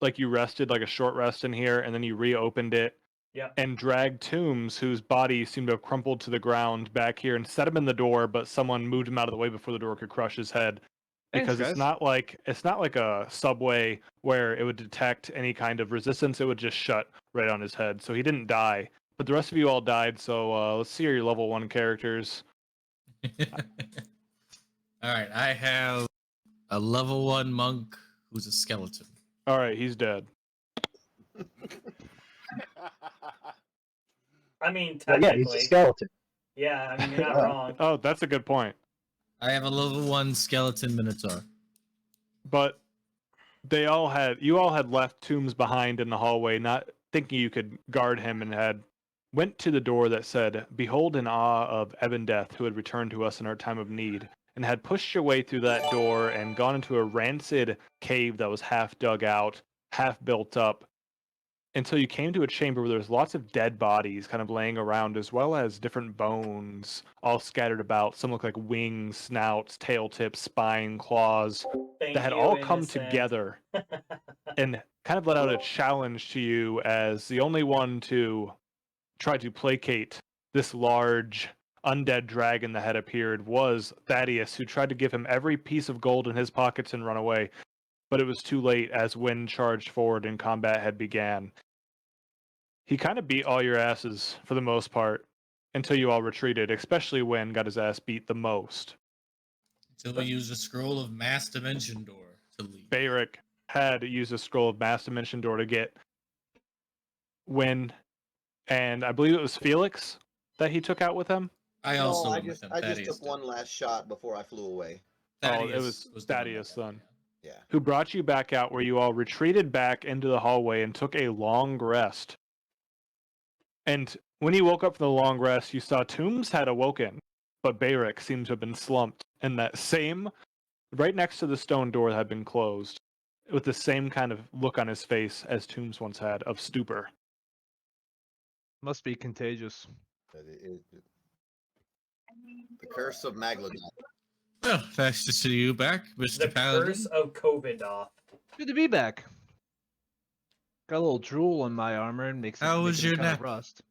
like you rested like a short rest in here, and then you reopened it Yeah. and dragged Tombs, whose body seemed to have crumpled to the ground, back here and set him in the door, but someone moved him out of the way before the door could crush his head. Because Thanks, it's not like a subway where it would detect any kind of resistance. It would just shut right on his head. So he didn't die. But the rest of you all died. So let's see your level 1 characters. All right, I have a level 1 monk who's a skeleton. All right, he's dead. I mean, Well, yeah, he's a technically. skeleton. Yeah, I mean, you're not wrong. Oh, that's a good point. I have a level 1 skeleton minotaur. But you all had left Tombs behind in the hallway, not thinking you could guard him, and had went to the door that said, "Behold in awe of Ebon Death, who had returned to us in our time of need," and had pushed your way through that door and gone into a rancid cave that was half dug out, half built up, until you came to a chamber where there was lots of dead bodies kind of laying around, as well as different bones all scattered about. Some look like wings, snouts, tail tips, spine, claws, that had all come together and kind of let out a challenge to you as the only one to try to placate this large undead dragon that had appeared was Thaddeus, who tried to give him every piece of gold in his pockets and run away. But it was too late as Wind charged forward and combat had began. He kind of beat all your asses for the most part until you all retreated, especially when got his ass beat the most. Until we use a scroll of mass dimension door to leave. Bayrick had used a scroll of mass dimension door to get Win, and I believe it was Felix that he took out with him. I also went with him. I just Thaddeus took one last shot before I flew away. It was the one Thaddeus that got then. me, yeah. Yeah. Who brought you back out where you all retreated back into the hallway and took a long rest. And when you woke up from the long rest, you saw Tombs had awoken, but Bayrick seemed to have been slumped in that same, right next to the stone door that had been closed, with the same kind of look on his face as Tombs once had, of stupor. Must be contagious. The curse of Maglodon. Well, nice to see you back, Mr. The Paladin. curse of COVID off. Good to be back. Got a little drool on my armor and makes How was your kind nap? of rust.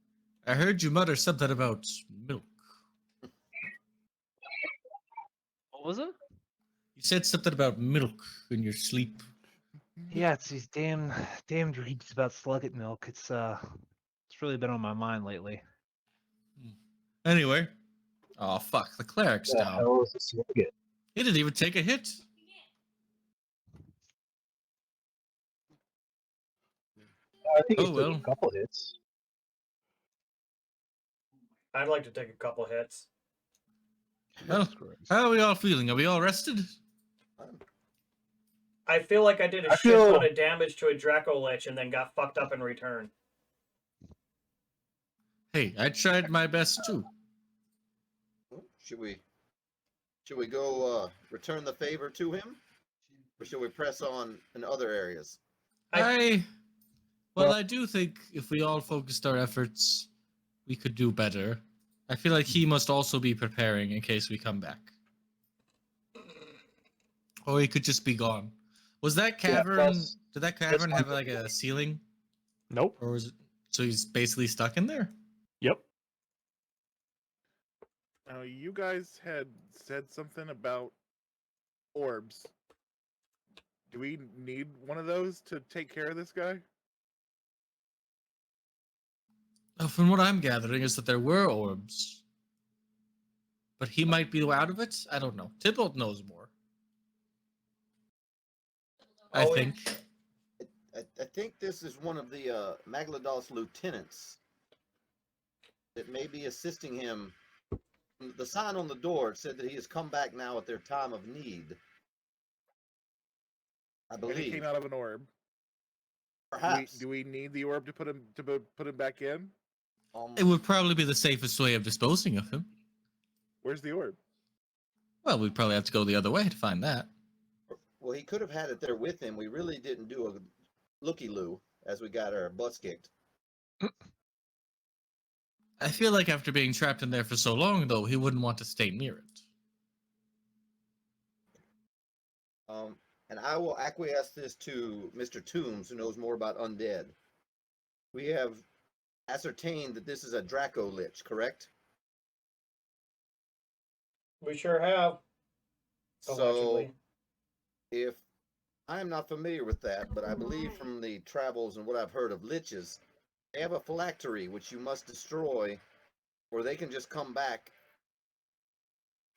I heard you mutter something about milk. What was it? You said something about milk in your sleep. Yeah, it's these damn dreams about slugget milk. It's really been on my mind lately. Anyway. Oh, fuck. The cleric's The down. hell is a slugget? He didn't even take a hit. I think Oh, he took well. a couple hits. I'd like to take a couple hits. Well, how are we all feeling? Are we all rested? I feel like I did a I shit feel- ton of damage to a Draco Lich and then got fucked up in return. Hey, I tried my best too. Should we go return the favor to him, or should we press on in other areas? Well, I do think if we all focused our efforts, we could do better. I feel like he must also be preparing in case we come back. Or he could just be gone. Was that cavern? plus- Did that cavern have like a ceiling? Nope. Or was it? So he's basically stuck in there. Yep. Now, you guys had said something about orbs. Do we need one of those to take care of this guy? From what I'm gathering is that there were orbs. But he might be out of it? I don't know. Tybalt knows more. I Oh, think. I think this is one of the Maglodol's lieutenants that may be assisting him. The sign on the door said that he has come back now at their time of need. I And he believe. came out of an orb. Perhaps. Do we need the orb to put him back in? It would probably be the safest way of disposing of him. Where's the orb? Well, we'd probably have to go the other way to find that. Well, he could have had it there with him. We really didn't do a looky-loo as we got our butts kicked. I feel like after being trapped in there for so long, though, he wouldn't want to stay near it. and I will acquiesce this to Mr. Toombs, who knows more about undead. We have ascertained that this is a Draco Lich, correct? We sure have. So, Allegedly. if I am not familiar with that, but I believe from the travels and what I've heard of liches, they have a phylactery which you must destroy, or they can just come back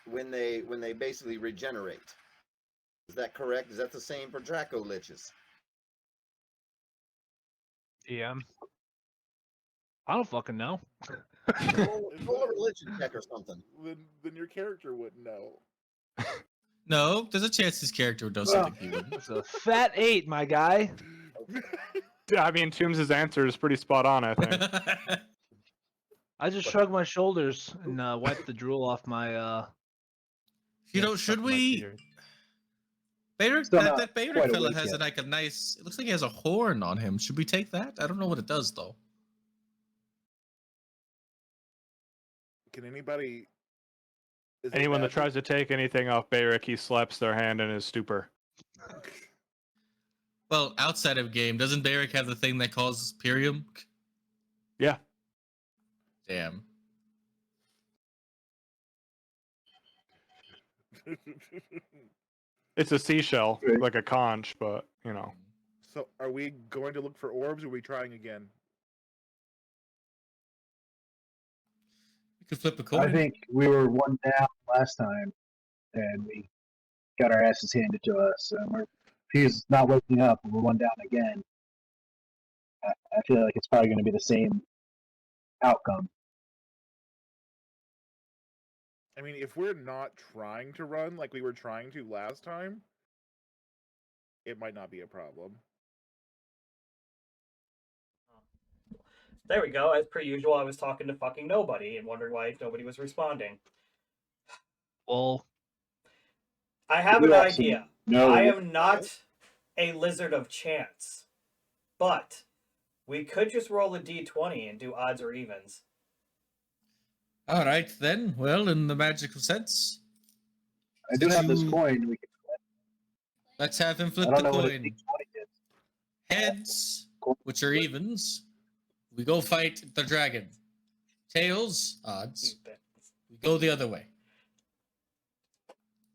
when they basically regenerate. Is that correct? Is that the same for Draco liches? Yeah. I don't fucking know. Roll a religion check or something. Then your character wouldn't know. No, there's a chance his character does Well, something he wouldn't. It's a fat 8, my guy. I mean, Toombs' answer is pretty spot on, I think. I just shrugged my shoulders and wiped the drool off my. You know, stuck should in my we? beard. Bayrick, Still that, not that Bayrick quite fella awake has yet. like a nice. It looks like he has a horn on him. Should we take that? I don't know what it does though. Can anybody? Is it Anyone that magic? tries to take anything off Bayrick, he slaps their hand in his stupor. Well, outside of game, doesn't Bayrick have the thing that causes Pirium? Yeah. Damn. It's a seashell, Right. like a conch, but, you know. So, are we going to look for orbs, or are we trying again? You could flip a coin. I think we were one down last time, and we got our asses handed to us. And if he's not waking up, and we're one down again. I feel like it's probably going to be the same outcome. I mean, if we're not trying to run like we were trying to last time, it might not be a problem. There we go. As per usual, I was talking to fucking nobody and wondering why nobody was responding. Well, I have You an also idea. know I that- am not a lizard of chance, but we could just roll a d20 and do odds or evens. All right then. Well, in the magical sense, I do have this you- coin. We can, let's have him flip I don't the know what a coin. D20 is. Heads, which are evens, we go fight the dragon. Tails, odds, we go the other way.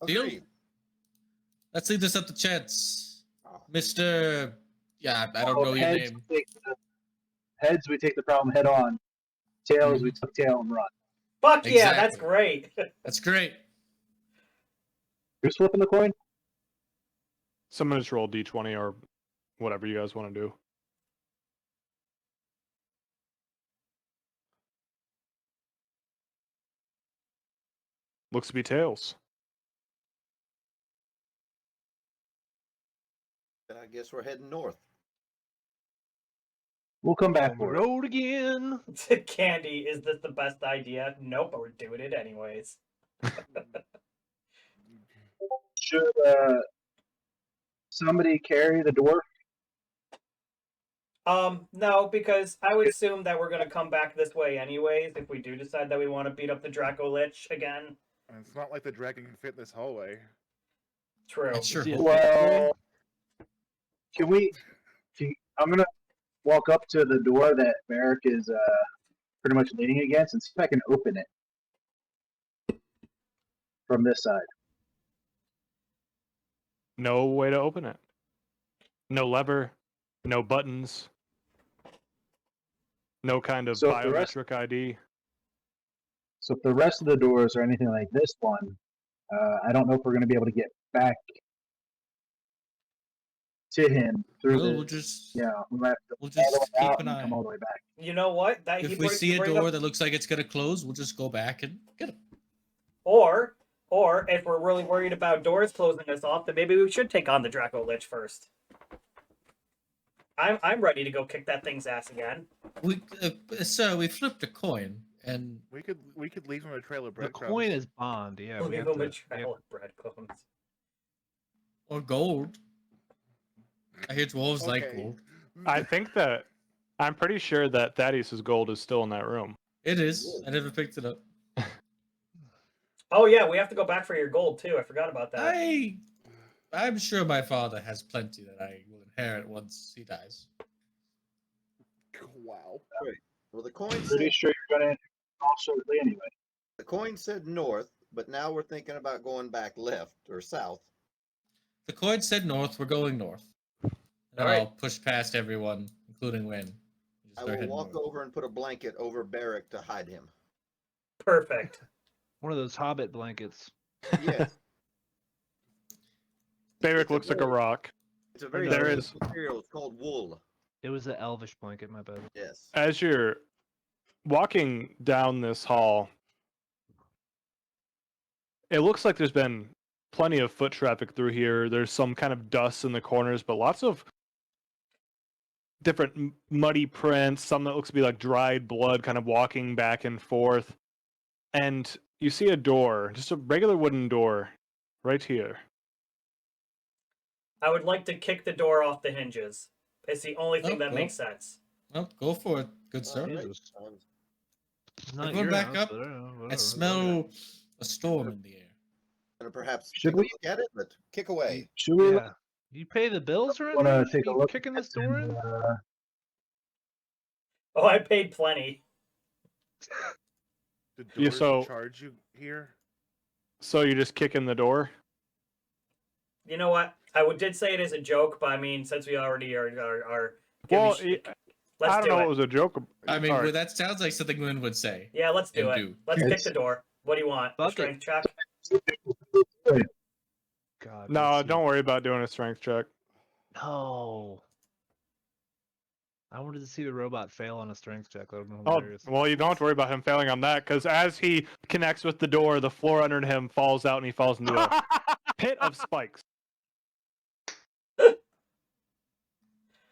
Deal? Agreed. Let's leave this up to chance. Oh. Mr. Yeah, I don't Well, know your heads, name. Heads, we take the problem head on. Tails, Mm-hmm. we took tail and run. Fuck yeah, that's Exactly. great. That's great. Who's flipping the coin? Someone just roll d20 or whatever you guys want to do. Looks to be tails. Then I guess we're heading north. We'll come back on the for it. road again. Candy, is this the best idea? Nope, but we're doing it anyways. Should somebody carry the dwarf? No, because I would assume that we're gonna come back this way anyways if we do decide that we want to beat up the Draco Lich again. And it's not like the dragon can fit in this hallway. True. That's sure. Yeah. Well, can we? I'm gonna walk up to the door that Merrick is pretty much leaning against and see if I can open it from this side. No way to open it. No lever, no buttons, no kind of So if the rest- biometric ID. So if the rest of the doors are anything like this one, I don't know if we're going to be able to get back to him through Well, the. we'll just We might have to we'll all the just way keep out an and eye. come all the way back. You know what? That If we see a bring door up- that looks like it's gonna close, we'll just go back and get it. or if we're really worried about doors closing us off, then maybe we should take on the Draco Lich first. I'm ready to go kick that thing's ass again. We sir, we flipped a coin, and We could leave him a trail of The breadcrumbs. coin is bond. Yeah, we Leave have them to. a we have- trail of breadcrumbs. or gold. I hear dwarves like Okay. gold. I think that I'm pretty sure that Thaddeus' gold is still in that room. It is. I never picked it up. Oh yeah, we have to go back for your gold too. I forgot about that. I'm sure my father has plenty that I will inherit once he dies. Wow. Well, the coin Pretty said, sure you're gonna off shortly anyway. the coin said north, but now we're thinking about going back left or south. The coin said north. We're going north. And then All right. I'll push past everyone, including Win. and just I start will heading walk north. over and put a blanket over Barrick to hide him. Perfect. One of those Hobbit blankets. Yes. Barrick It's a looks like a very- rock. It's a very There strange is- material. It's called wool. It was an elvish blanket, my bad. Yes. As you're walking down this hall, it looks like there's been plenty of foot traffic through here. There's some kind of dust in the corners, but lots of different muddy prints, some that looks to be like dried blood kind of walking back and forth. And you see a door, just a regular wooden door right here. I would like to kick the door off the hinges. It's the only thing Oh, that well. makes sense. Well, go for it, good sir. Alright, Jesus. It's We're not going your back house, up. but I don't know, I whatever. smell a storm in the air. Gonna perhaps Should take a we- look at it, but kick away. Should we Yeah. You pay the bills or want to anything? take a You look? kicking at this door in? Oh, I paid plenty. Did Yeah, doors so- charge you here? So you just kick in the door? You know what? Did say it as a joke, but I mean, since we already are Well, giving I let's don't do know it. what was a joke. I mean, Alright. well, that sounds like something Win would say. Yeah, let's do and it. do. Let's kick It's- the door. What do you want? A Fuck it. strength check? God. No, bless you. don't worry about doing a strength check. No. I wanted to see the robot fail on a strength check. That would have been Oh, hilarious. well, you don't have to worry about him failing on that, because as he connects with the door, the floor under him falls out and he falls into a pit of spikes.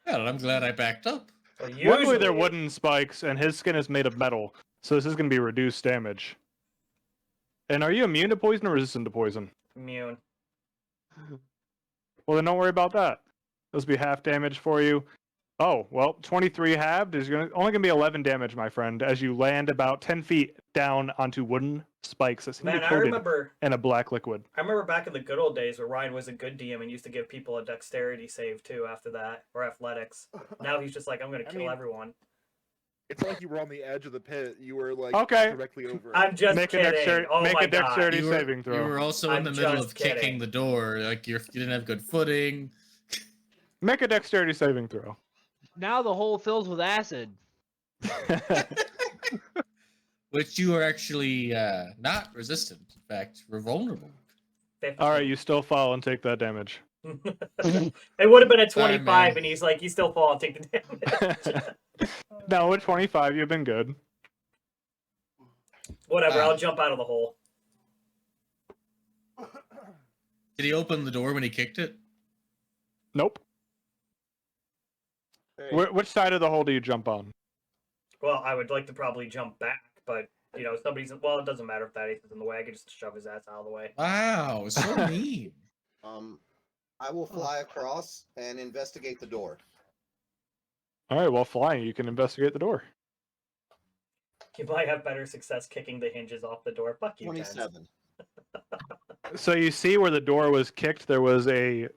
Well, I'm glad I backed up. Well, Luckily, they're usually- wooden spikes, and his skin is made of metal, so this is going to be reduced damage. And are you immune to poison or resistant to poison? Immune. Well, then don't worry about that. This will be half damage for you. Oh, well, 23 halved is only going to be 11 damage, my friend, as you land about 10 feet down onto wooden spikes that seem to Man, be I coated remember in a black liquid. back in the good old days where Ryan was a good DM and used to give people a dexterity save too after that, or athletics. Now he's just like, I'm gonna I kill mean- everyone. It's like you were on the edge of the pit. You were like Okay. directly over. it. I'm just Make a kidding. dexterity- Oh make my a dexterity- god. You were, saving throw. you were also in I'm the middle just of kicking kidding. the door. Like you didn't have good footing. Make a dexterity saving throw. Now the hole fills with acid. Which you are actually not resistant. In fact, we're vulnerable. All right, you still fall and take that damage. It would have been a Sorry, 25, man. and he's like, you still fall and take the damage. No, at 25, you've been good. Whatever, Ah. I'll jump out of the hole. Did he open the door when he kicked it? Nope. Hey, Which side of the hole do you jump on? Well, I would like to probably jump back, but you know, somebody's well, it doesn't matter if that is in the way. I can just shove his ass out of the way. Wow, so mean. I will fly across and investigate the door. All right, well, flying, you can investigate the door. You might have better success kicking the hinges off the door. Fuck you, Jens. 27. So you see where the door was kicked, there was a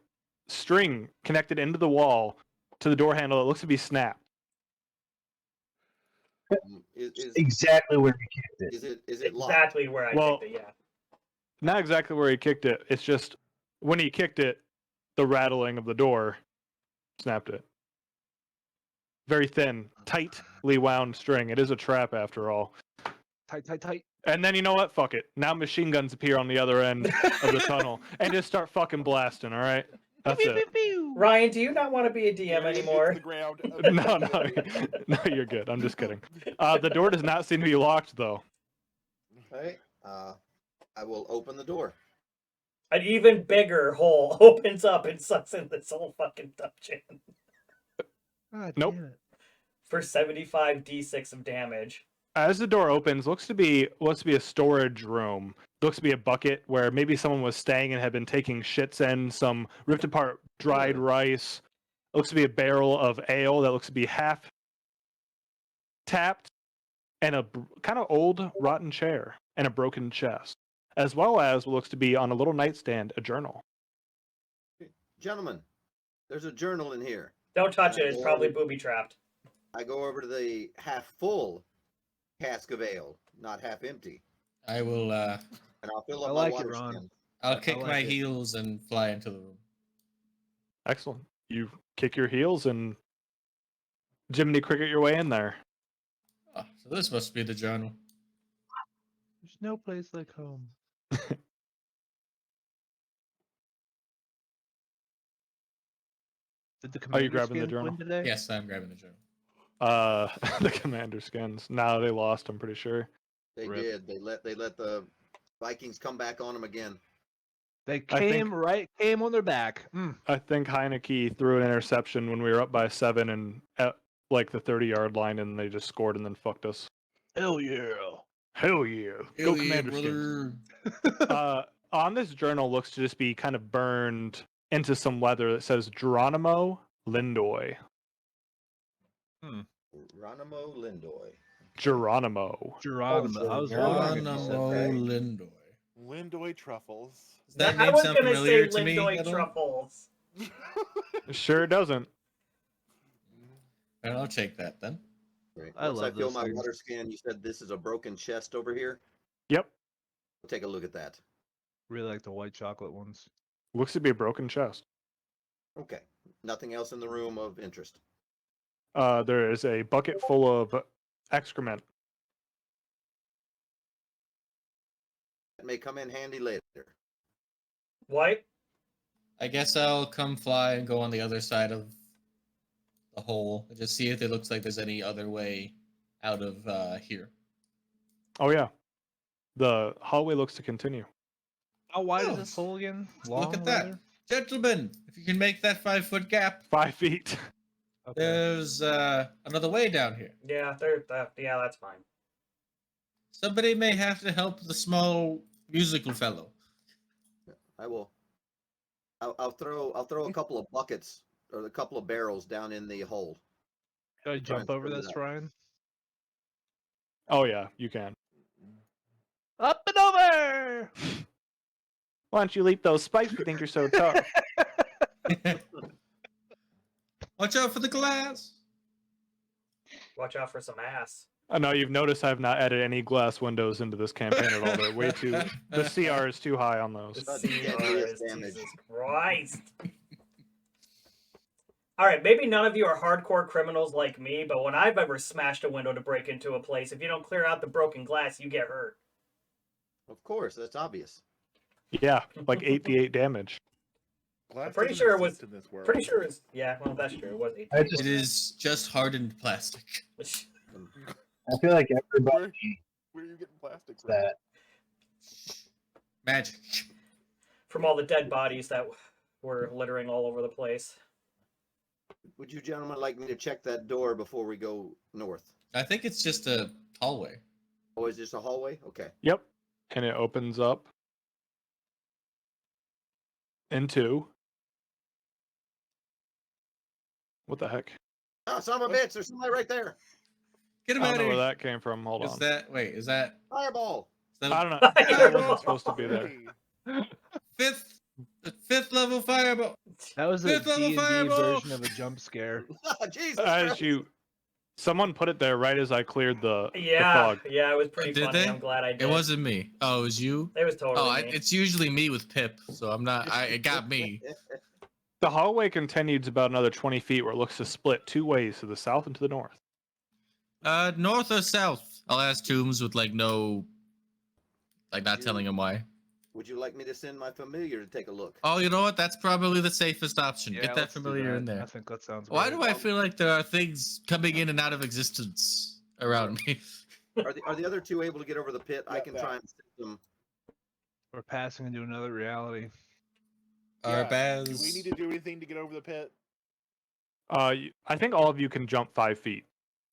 string connected into the wall to the door handle that looks to be snapped. Is Exactly where we kicked it. is it locked? Exactly where I Well- kicked it. Yeah. Not exactly where he kicked it. It's just when he kicked it, the rattling of the door snapped it. Very thin, tightly wound string. It is a trap after all. Tight, tight, tight. And then you know what? Fuck it. Now machine guns appear on the other end of the tunnel and just start fucking blasting, all right? That's Pew, it. pew, pew. Ryan, do you not want to be a DM Barely hits anymore? The ground. No, no, you're good. I'm just kidding. The door does not seem to be locked, though. Okay. I will open the door. An even bigger hole opens up and sucks in this whole fucking dungeon God Nope. damn it. for 75 d6 of damage. As the door opens, looks to be a storage room. Looks to be a bucket where maybe someone was staying and had been taking shits in, some ripped apart dried rice. Looks to be a barrel of ale that looks to be half tapped, and a kind of old rotten chair and a broken chest, as well as what looks to be on a little nightstand a journal. Gentlemen, there's a journal in here. Don't touch it. It's Well, probably booby trapped. I go over to the half full cask of ale, not half empty, I will. and I'll fill I up like my it, water Ron. skin. I'll I kick like my it. heels and fly into the room. Excellent. You kick your heels and Jiminy Cricket your way in there. Oh, so this must be the journal. There's no place like home. Did the Are you commander grabbing the skins journal? win today? Yes, I'm grabbing the journal. The commander skins. No, they lost, I'm pretty sure. They Rip. did. They let the Vikings come back on them again. They I think- came on their back. I think Heineke threw an interception when we were up by 7 and at like the 30-yard line, and they just scored and then fucked us. Hell yeah. Hell yeah. Go commander skins. On this journal looks to just be kind of burned into some leather that says Geronimo Lindoy. Geronimo Lindoy. Geronimo. Geronimo. I was really thinking you said Geronimo that. Lindoy. Lindoy truffles. Does that I name was sound gonna familiar say to me? Lindoy at all? truffles. Sure doesn't. Well, I'll take that then. Great. I Once I love fill those my things. water skin, you said this is a broken chest over here. Yep. Take a look at that. Really like the white chocolate ones. Looks to be a broken chest. Okay. Nothing else in the room of interest. There is a bucket full of excrement. That may come in handy later. White? I guess I'll come fly and go on the other side of the hole and just see if it looks like there's any other way out of here. Oh, yeah. The hallway looks to continue. How wide Oh, is this hole again? Look at Long, that. rather? Gentlemen, if you can make that 5-foot gap, 5 feet. Okay. there's another way down here. Yeah, yeah, that's fine. Somebody may have to help the small musical fellow. I will. I'll throw a couple of buckets or a couple of barrels down in the hole. Should I try jump and over fill it this, up. Ryan? Oh, yeah, you can. Up and over! Why don't you leap those spikes if you think you're so tough? Watch out for the glass. Watch out for some ass. I know you've noticed I've not added any glass windows into this campaign at all. They're way too. The CR is too high on those. The That's CR deadliest is damage. Jesus Christ. All right, maybe none of you are hardcore criminals like me, but when I've ever smashed a window to break into a place, if you don't clear out the broken glass, you get hurt. Of course, that's obvious. Yeah, like 8d8 damage. Glass pretty doesn't sure it was- exist in this world. Pretty sure it's yeah. Well, that's true. It was 18. I just It is just hardened plastic. I feel like everybody Where are you getting plastic from? that Magic. From all the dead bodies that were littering all over the place. Would you gentlemen like me to check that door before we go north? I think it's just a hallway. Oh, is this a hallway? Okay. Yep. And it opens up into. What the heck? Oh, son of a bitch! There's somebody right there. Get him I out don't of know here. where that came from. Hold Is on. that wait? Is that? Fireball. Is that I a don't know. That wasn't supposed to be there. Hey, fifth level fireball? That was a Fifth level D&D fireball! version of a jump scare. Jesus As Christ. someone put it there right as I cleared the Yeah, fog. yeah, it was pretty Did funny. they? I'm glad I did. It wasn't me. Oh, it was you. It was totally Oh, me. it's usually me with Pip, so I'm not. It got me. The hallway continues about another 20 feet where it looks to split 2 ways, to the south and to the north. North or south? I'll ask Toombs with like no, like not You- telling him why. Would you like me to send my familiar to take a look? Oh, you know what? That's probably the safest option. Yeah, Get that let's do familiar in that. I there. think that sounds Why great. do I feel like there are things coming in and out of existence around me? Are the other two able to get over the pit? I Yeah, can that. try and send them. We're passing into another reality. Our do Baz. we need to do anything to get over the pit? I think all of you can jump 5 feet,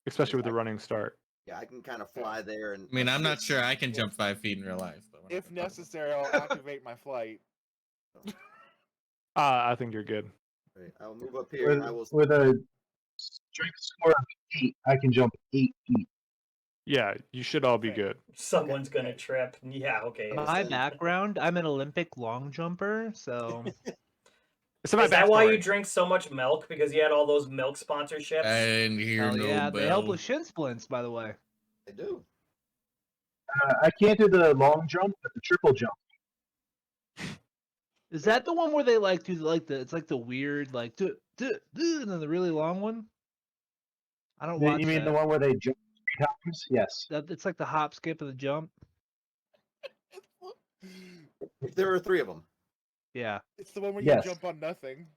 especially with the running start. Yeah, I can kind of fly there and. I mean, I'm not assist. sure I can jump 5 feet in real life. But we're not If gonna talk about necessary, I'll activate my flight. I think you're good. Right, I'll move up here. And I will. with a strength score of 8, I can jump 8 feet. Yeah, you should all be Okay. good. Someone's gonna trip. Yeah, okay. I'll My send- background, I'm an Olympic long jumper, so It's in my Is that why you backstory. drink so much milk? Because you had all those milk sponsorships? I didn't hear Hell no yeah, bell. they help with shin splints, by the way. They do. I can't do the long jump, but the triple jump. Is that the one where they like do like the it's like the weird like do and then the really long one? I don't watch You mean that. the one where they jump 3 times? Yes. It's like the hop, skip, and the jump. There are 3 of them. Yeah. It's the one where Yes. you jump on nothing.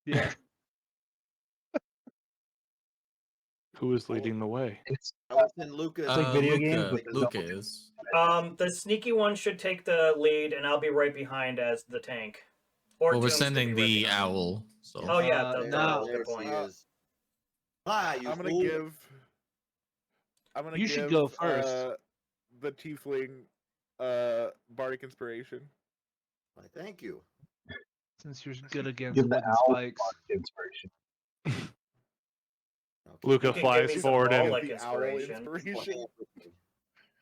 Yeah. Who is leading the way? It's I will send Lucas. like video games, Luca, but there's Luca no- is. The sneaky one should take the lead, and I'll be right behind as the tank. Or Well, we're Tooms could sending be right the behind. owl. So Oh yeah, Uh, the no. owl, There good she point. is. Hi, you I'm gonna fool. give. I'm gonna You give. should go first. The tiefling, bardic inspiration. Why, thank you. Since you're good against give the wooden owl spikes. inspiration. Okay. Luca You can give flies me some forward ball and, like The owl inspiration. inspiration.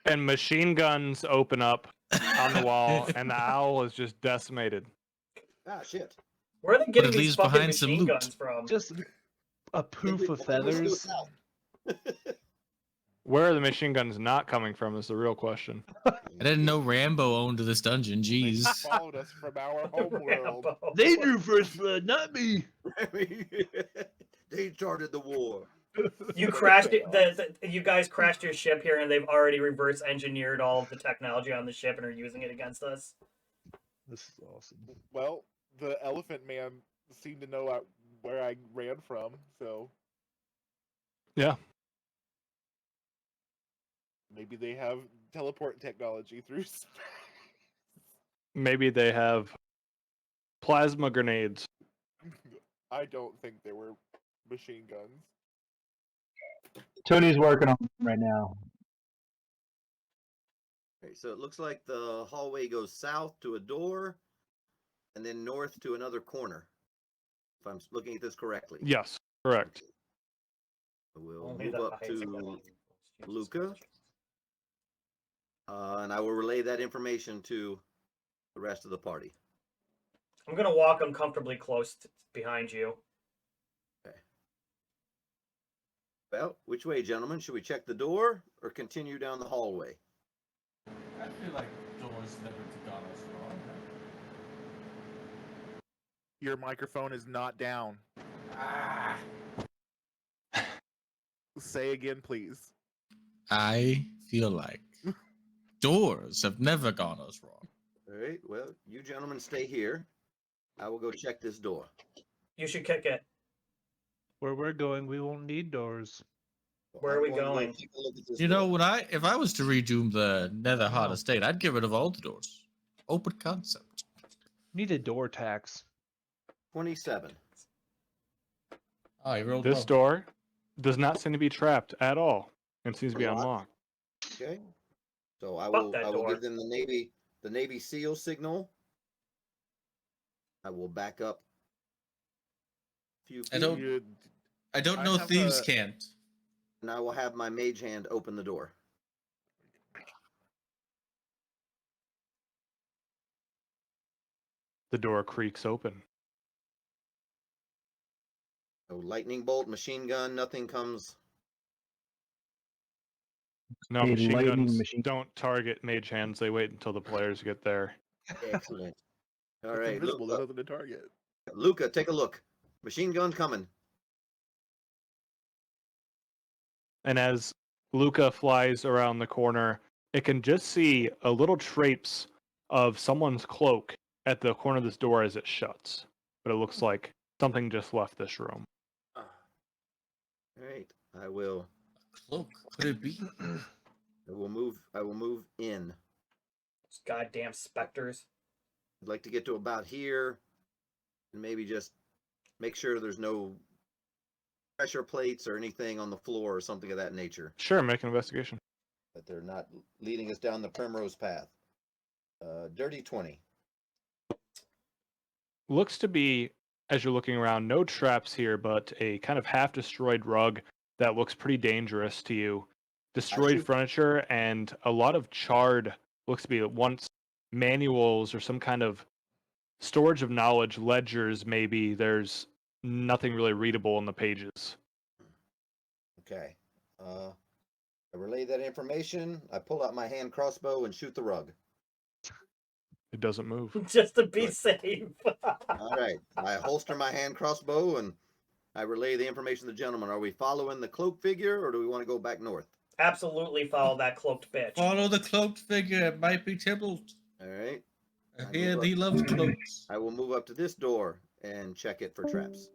and machine guns open up on the wall, and the owl is just decimated. Ah, shit. Where are they But getting it these leaves fucking behind some machine loot. guns from? Just a poof of I think we should go feathers. south. Where are the machine guns not coming from is the real question. I didn't know Rambo owned this dungeon. They Jeez. followed us from our home world. Rambo. They drew first blood, not me. They started the war. You crashed it. You guys crashed your ship here, and they've already reverse engineered all of the technology on the ship and are using it against us. This is awesome. Well, the elephant man seemed to know where I ran from, so Yeah. maybe they have teleport technology through space. Maybe they have plasma grenades. I don't think there were machine guns. Tony's working on it right now. Okay, so it looks like the hallway goes south to a door and then north to another corner. If I'm looking at this correctly. Yes, correct. We'll Only move the up eyes to again. Luca. And I will relay that information to the rest of the party. I'm gonna walk uncomfortably close behind you. Well, which way, gentlemen? Should we check the door or continue down the hallway? I feel like doors never got us wrong. Your microphone is not down. Ah. Say again, please. I feel like doors have never gone us wrong. All right. Well, you gentlemen stay here. I will go check this door. You should kick it. Where we're going, we won't need doors. Where are I'm we going to go going? take a look at this You know, door. if I was to redo the Nether Hot Oh. Estate, I'd get rid of all the doors. Open concept. Need a door tax. 27. Oh, you rolled This well. door does not seem to be trapped at all and seems to be Locked. unlocked. Okay. So I Fuck will that give door. them the Navy SEAL signal. I will back up a few I feet, don't- You, I don't I know have thieves a- can't. and I will have my mage hand open the door. The door creaks open. So lightning bolt, machine gun, nothing comes. No, A machine lightning guns machine- don't target mage hands. They wait until the players get there. Excellent. All it's right, invisible. There's Luca, nothing to target. Luca, take a look. Machine gun coming. And as Luca flies around the corner, it can just see a little traipse of someone's cloak at the corner of this door as it shuts. But it looks like something just left this room. All right, I will Cloak. Could it be? move. I will move in. Those goddamn specters. I'd like to get to about here, and maybe just make sure there's no pressure plates or anything on the floor or something of that nature. Sure, make an investigation. That they're not leading us down the primrose path. Dirty 20. Looks to be, as you're looking around, no traps here, but a kind of half-destroyed rug that looks pretty dangerous to you. Destroyed see. furniture and a lot of charred, looks to be once manuals or some kind of storage of knowledge ledgers, maybe there's nothing really readable in the pages. Okay. I relay that information. I pull out my hand crossbow and shoot the rug. It doesn't move. Just to be Good. safe. All right. I holster my hand crossbow and I relay the information to the gentleman. Are we following the cloak figure or do we want to go back north? Absolutely follow that cloaked bitch. Follow the cloaked figure. It might be Tybalt. All right. I hear he loves cloaks. I will move up to this door and check it for traps.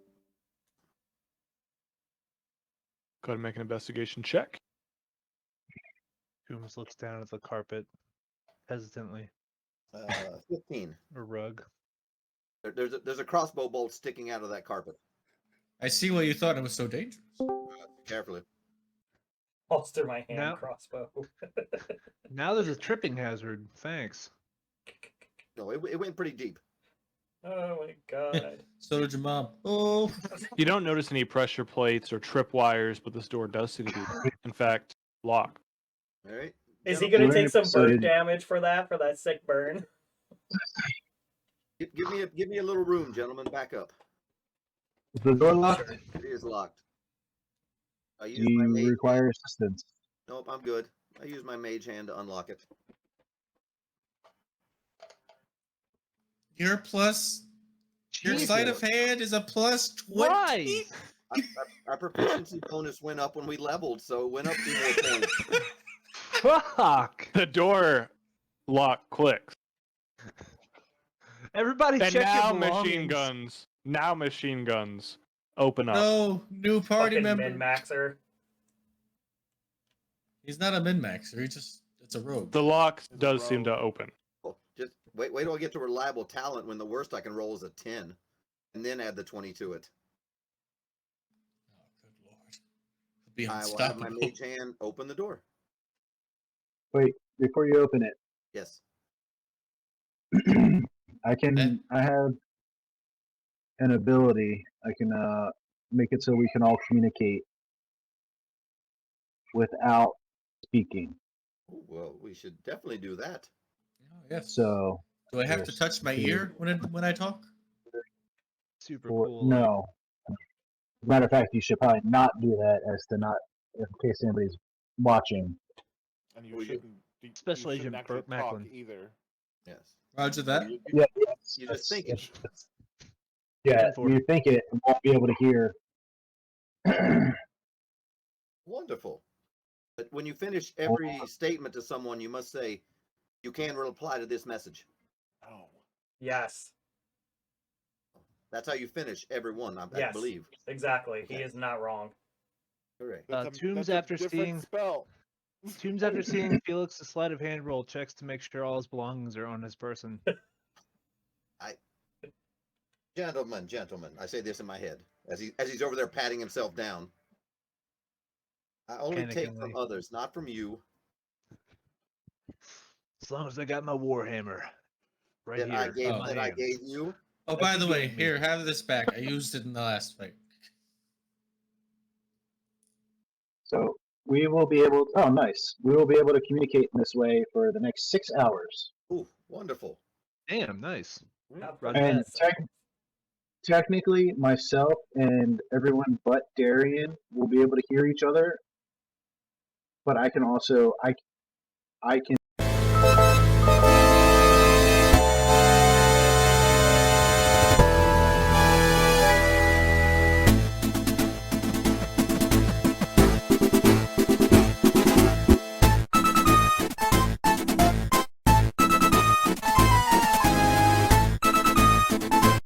Go ahead and make an investigation check. Coombs looks down at the carpet hesitantly, 15. or rug. There's a crossbow bolt sticking out of that carpet. I see why you thought it was so dangerous. Carefully. Holster my hand Now- crossbow. Now there's a tripping hazard. Thanks. No, it went pretty deep. Oh my god. So did your mom. Oh, You don't notice any pressure plates or tripwires, but this door does seem to be, in fact, locked. All right. Is he Gentlemen, gonna take some burn Episode- damage for that sick burn? give me a little room, gentlemen. Back up. Is the door locked? It is locked. I Do use my you mage. require assistance? Nope, I'm good. I use my mage hand to unlock it. your plus. Your Jesus. sleight of hand is a plus 20. Why? Our proficiency bonus went up when we leveled, so it went up 2 more points. Fuck! The door lock clicks. Everybody And check now your machine belongings. guns. Now machine guns open up. No, new party Fucking member. min-maxer. He's not a min-maxer. It's a rogue. The lock It's a does seem to rogue. open. Oh, just wait till I get to reliable talent when the worst I can roll is a 10. And then add the 20 to it. Oh, good lord. He'll be I will have my unstoppable. mage hand open the door. Before you open it, Yes. I have an ability. I can make it so we can all communicate without speaking. Ooh, well, we should definitely do that. Oh, yes. So Do I have to Yes, touch my please. ear when I talk? Super for, cool. no. Matter of fact, you should probably not do that as to not in case anybody's watching. And Well, you you- shouldn't. You Special shouldn't Agent actually Burt talk Macklin. either. Yes. Roger that. You, Yeah, you just think it. Yeah, for you think it and won't be able to hear. Wonderful. But when you finish every statement to someone, you must say, "You can reply to this message." Oh. Yes, That's how you finish every one, I Yes. believe. exactly. He Okay. is not wrong. Correct. Tombs that's a after different seeing- spell. Tombs after seeing Felix's sleight of hand roll checks to make sure all his belongings are on his person. Gentlemen, I say this in my head as he's over there patting himself down. I only take from Panicingly. others, not from you. As long as I got my warhammer right That here. I gave in my that I hand. gave you. Oh, That by you the way, gave me. here, have this back. I used it in the last fight. So we will be able. Oh, nice. We will be able to communicate in this way for the next 6 hours. Ooh, wonderful. Damn, nice. How Roger And progressive. technically, myself and everyone but Darian will be able to hear each other. But I can also I can